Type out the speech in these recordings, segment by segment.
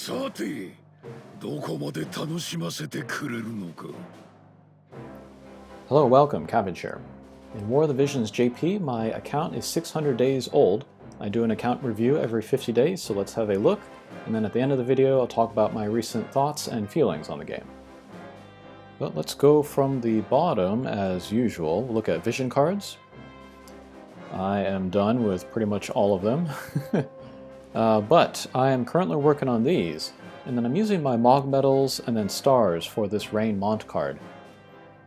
さて、どこまで楽しませてくれるのか。Hello, welcome, Cavenshire. In War of the Visions JP, my account is 600 days old. I do an account review every 50 days, so let's have a look, and then at the end of the video I'll talk about my recent thoughts and feelings on the game. But let's go from the bottom as usual. We'll look at vision cards. I am done with pretty much all of them. But I am currently working on these, and then I'm using my Mog Medals and then Stars for this Rain Mont card.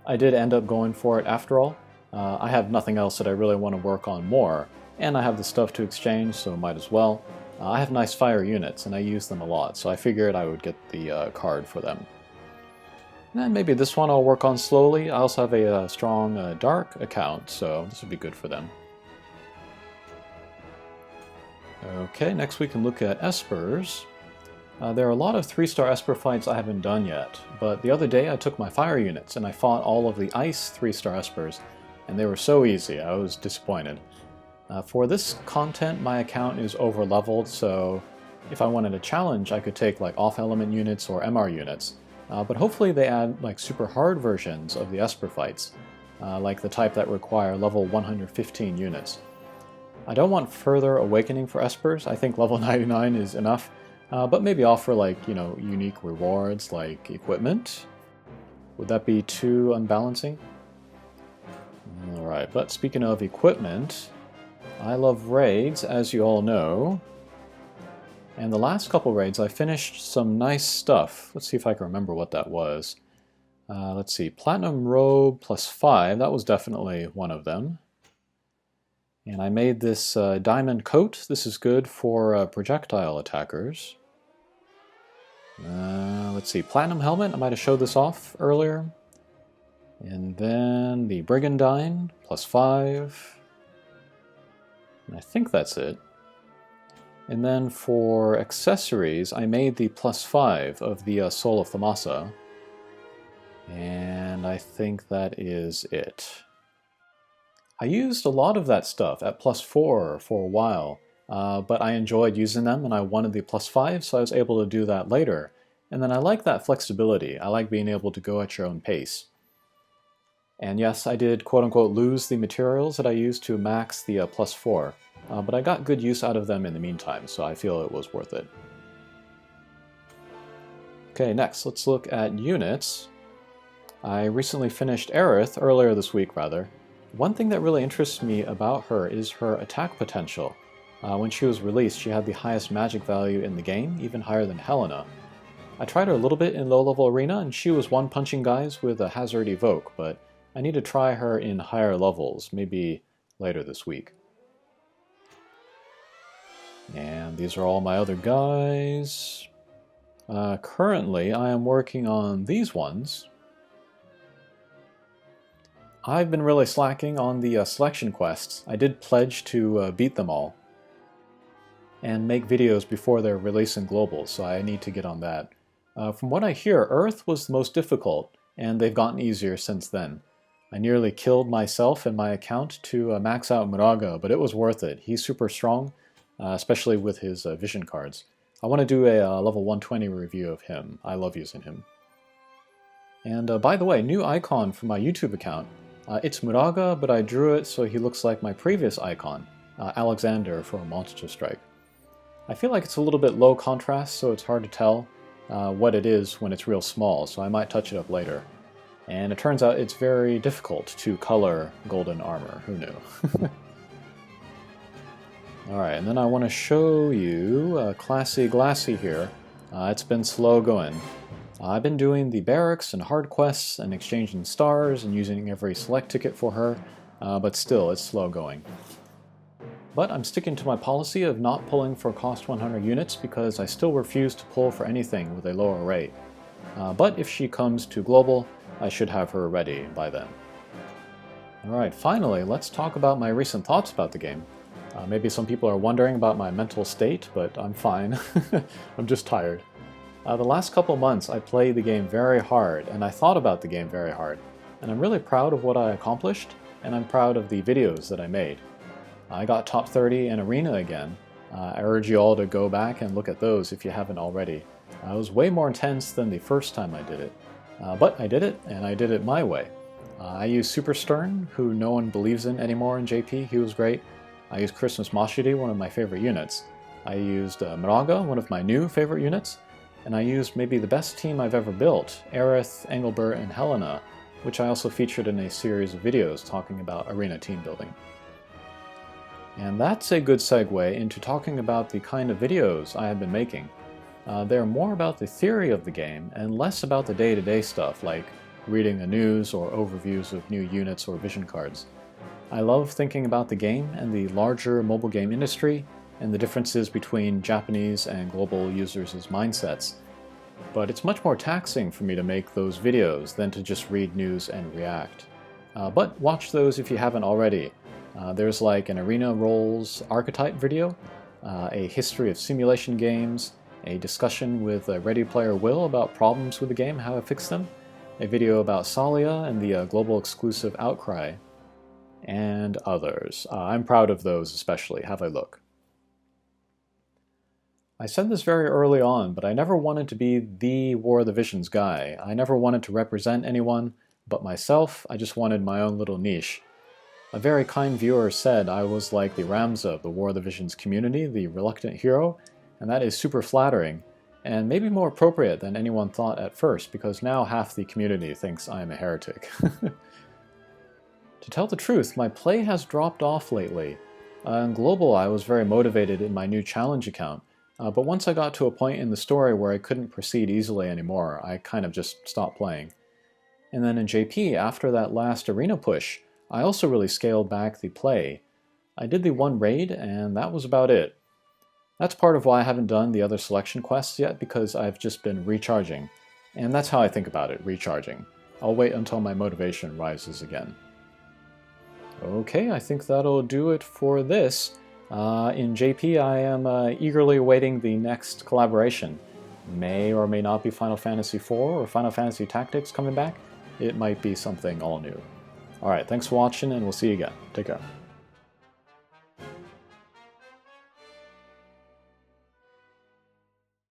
I did end up going for it after all. I have nothing else that I really want to work on more, and I have the stuff to exchange, so might as well. I have nice fire units, and I use them a lot, so I figured I would get the card for them. And maybe this one I'll work on slowly. I also have a strong dark account, so this would be good for them. Okay, next we can look at Espers. There are a lot of 3-star Esper fights I haven't done yet, but the other day I took my fire units and I fought all of the ice 3-star Espers, and they were so easy, I was disappointed. For this content, my account is over-leveled, so if I wanted a challenge, I could take like off-element units or MR units. But hopefully they add like super hard versions of the Esper fights, like the type that require level 115 units. I don't want further awakening for Espers. I think level 99 is enough, but maybe offer like, unique rewards like equipment. Would that be too unbalancing? Alright, but speaking of equipment, I love raids, as you all know. And the last couple raids I finished some nice stuff. Let's see if I can remember what that was. Let's see, Platinum Robe +5, that was definitely one of them. And I made this diamond coat. This is good for projectile attackers. Let's see, Platinum Helmet, I might have showed this off earlier. And then the Brigandine, +5. And I think that's it. And then for accessories, I made the +5 of the Soul of Thamasa. And I think that is it. I used a lot of that stuff at +4 for a while, but I enjoyed using them and I wanted the +5, so I was able to do that later. And then I like that flexibility. I like being able to go at your own pace. And yes, I did quote-unquote lose the materials that I used to max the +4, but I got good use out of them in the meantime, so I feel it was worth it. Okay, next let's look at units. I recently finished Aerith, earlier this week rather. One thing that really interests me about her is her attack potential. When she was released, she had the highest magic value in the game, even higher than Helena. I tried her a little bit in low-level arena, and she was one-punching guys with a Hazard Evoke, but I need to try her in higher levels, maybe later this week. And these are all my other guys. Currently, I am working on these ones. I've been really slacking on the selection quests. I did pledge to beat them all and make videos before they're releasing global, so I need to get on that. From what I hear, Earth was the most difficult, and they've gotten easier since then. I nearly killed myself and my account to max out Muraga, but it was worth it. He's super strong, especially with his vision cards. I want to do a level 120 review of him. I love using him. And by the way, new icon for my YouTube account. It's Muraga, but I drew it so he looks like my previous icon, Alexander from Monster Strike. I feel like it's a little bit low contrast, so it's hard to tell what it is when it's real small, so I might touch it up later. And it turns out it's very difficult to color golden armor. Who knew? Alright, and then I want to show you Classy Glassy here. It's been slow going. I've been doing the barracks and hard quests and exchanging stars and using every select ticket for her, but still it's slow going. But I'm sticking to my policy of not pulling for cost 100 units because I still refuse to pull for anything with a lower rate. But if she comes to global, I should have her ready by then. Alright, finally, let's talk about my recent thoughts about the game. Maybe some people are wondering about my mental state, but I'm fine. I'm just tired. The last couple months I played the game very hard, and I thought about the game very hard. And I'm really proud of what I accomplished, and I'm proud of the videos that I made. I got top 30 in Arena again. I urge you all to go back and look at those if you haven't already. It was way more intense than the first time I did it. But I did it, and I did it my way. I used Super Stern, who no one believes in anymore in JP. He was great. I used Christmas Mashiri, one of my favorite units. I used Maraga, one of my new favorite units. And I used maybe the best team I've ever built, Aerith, Engelbert, and Helena, which I also featured in a series of videos talking about arena team building. And that's a good segue into talking about the kind of videos I have been making. They're more about the theory of the game and less about the day-to-day stuff like reading the news or overviews of new units or vision cards. I love thinking about the game and the larger mobile game industry and the differences between Japanese and global users' mindsets. But it's much more taxing for me to make those videos than to just read news and react. But watch those if you haven't already. There's like an Arena Roles archetype video, a history of simulation games, a discussion with Ready Player Will about problems with the game, how to fix them, a video about Salia and the global exclusive Outcry, and others. I'm proud of those especially. Have a look. I said this very early on, but I never wanted to be the War of the Visions guy. I never wanted to represent anyone but myself. I just wanted my own little niche. A very kind viewer said I was like the Ramza of the War of the Visions community, the reluctant hero, and that is super flattering, and maybe more appropriate than anyone thought at first, because now half the community thinks I am a heretic. To tell the truth, my play has dropped off lately. In Global, I was very motivated in my new challenge account, but once I got to a point in the story where I couldn't proceed easily anymore, I kind of just stopped playing. And then in JP, after that last arena push, I also really scaled back the play. I did the one raid, and that was about it. That's part of why I haven't done the other selection quests yet, because I've just been recharging. And that's how I think about it, recharging. I'll wait until my motivation rises again. Okay, I think that'll do it for this. In JP, I am eagerly awaiting the next collaboration. May or may not be Final Fantasy IV or Final Fantasy Tactics coming back. It might be something all new. Alright, thanks for watching, and we'll see you again. Take care.